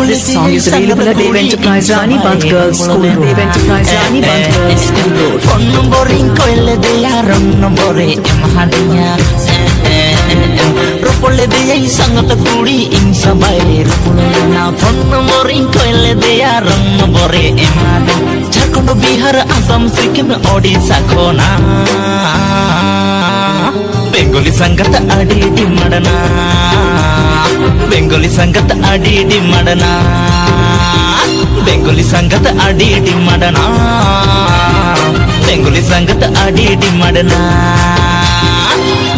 This song is available at Dev Enterprise Rani Band Girls School Road. Dev Enterprise Rani Band Girls School Road. Phone numbering koile deya rong numbere emhadiya ropole deya sangat kudi insa bae ropole na phone numbering koile deya rong numbere emhadiya Jharkhand Bihar Assam Sikkim Odisha khona Bengali sangat adi di madana Bengali sangat adi di madana Bengali sangat adi di madana Bengali sangat adi di madana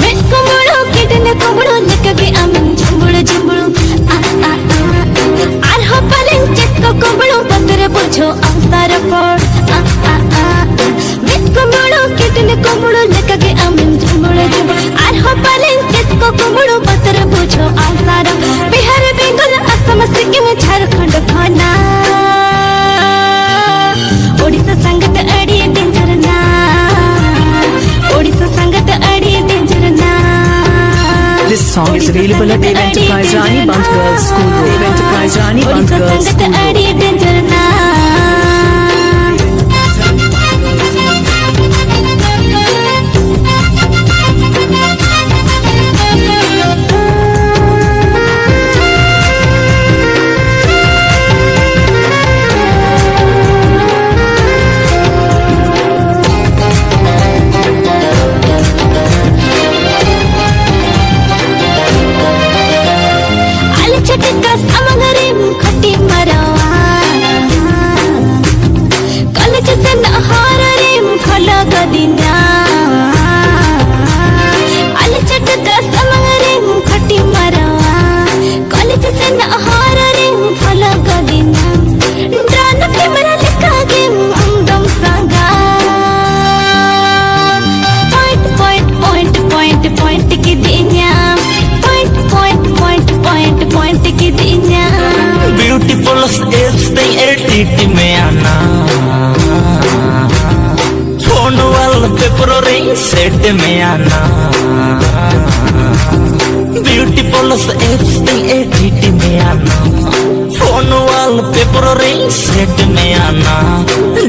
Met kumulu kitne kumulu lekage amin jumbulu jumbulu ar ho palen chekko kumulu patre bojo avtar por Met kumulu kitne kumulu lekage amin jumbulu jumbulu ar ho palen chekko kumulu patre bojo avtar Bihar Bengal Assam Sikkim Jharkhand khana Odisha sangat adi danger na Odisha sangat adi danger na This song is available at Dev Enterprise Rani Band Girls School Road. Dev Enterprise Rani Band Odisha Girls sangat School Road. adi danger na चटका समगरे खट्टी मरवा college से नहार रे फल गदिना अल चटका समगरे खट्टी मरवा college से नहार रे फल गदिना ड्रान के मरा लिखा गे अंगम संगा point point point point point की दिन्या point point point point point की दिन्या Beautiful stay edit में आना Phone wallpaper ring set में आना Beautiful stay edit में आना Phone wallpaper ring set में आना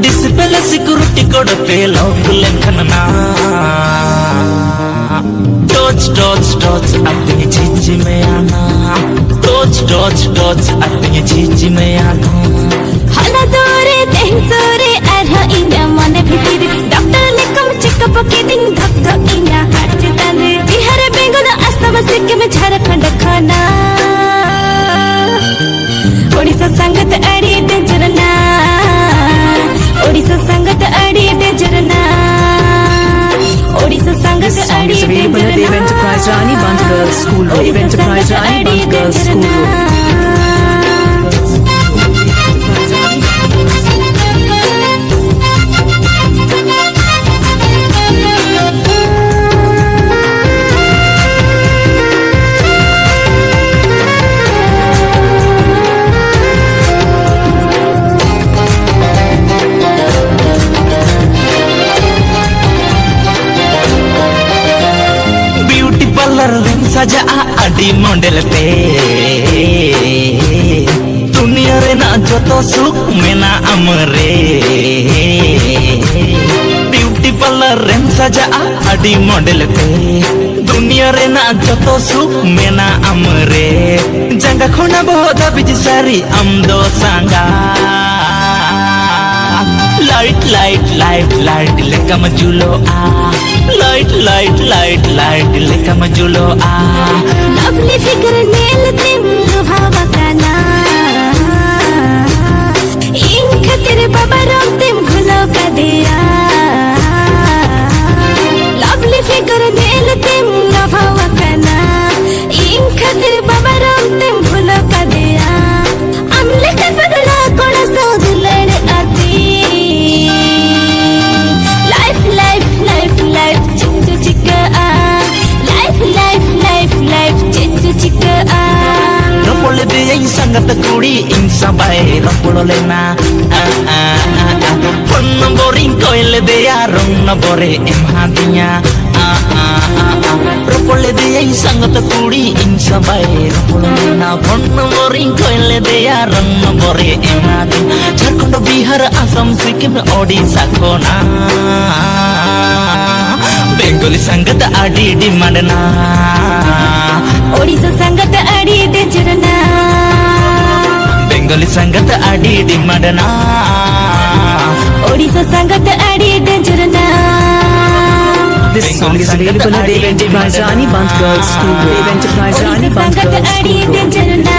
Display security code पे lock लिखना Touch touch touch अपनी चीज में आना Touch touch touch अपनी चीज में आना हला दोरे देह सोरे अरहा इन्या मन भितिर डॉक्टर ने कम चेकअप के दिन धक धक इन्या हार्ट तने बिहार बेंगल असम सिक्किम झारखंड खाना ओडिशा संगत अड़ी डेंजर ना ओडिशा संगत अड़ी डेंजर ना ओडिशा संगत This song अड़ी is available at Dev Enterprise Rani Band Girls School Road. Dev Enterprise Rani Band Girls School Road. सजा अडी मॉडल पे दुनिया रे ना जो तो सुख में ना अमरे ब्यूटी पार्लर रे सजा अडी मॉडल पे दुनिया रे ना जो तो सुख में ना अमरे जंगा खोना बहुत बिच सारी हम दो सांगा लाइट लाइट लाइट लाइट लेका मजुलो आ लाइट लाइट लाइट लाइट लेका मजुलो आ लवली फिगर नेल तिम भावा काना इन खतिर बाबा राम तिम घुलो का दिया लवली फिगर नेल तिम भावा काना इन खतिर बाबा राम तिम घुलो का दिया अमले का बदला कोड़ा सौद लड़ आती लाइफ लाइफ लाइफ लाइफ चिंचू चिका लाइफ लाइफ लाइफ लाइफ चिंचू चिका ropole deya sangat kudi insa bae ropole na phone numbering koile deya rong numbere emhadiya Ropole de ay sangat kudi insa bay Ropole na bonna boring koile de ya rang bore emadu Jharkhand Bihar Assam Sikkim Odisha kona Bengali sangat adi di madna Odisha sangat adi dejarna Bengali sangat adi di madna Odisha sangat adi dejarna This song is available at Dave Enterprise Rani Band Girls School Road. Dave Enterprise Rani Odisha Band sangat Girls adi School Road. dejarna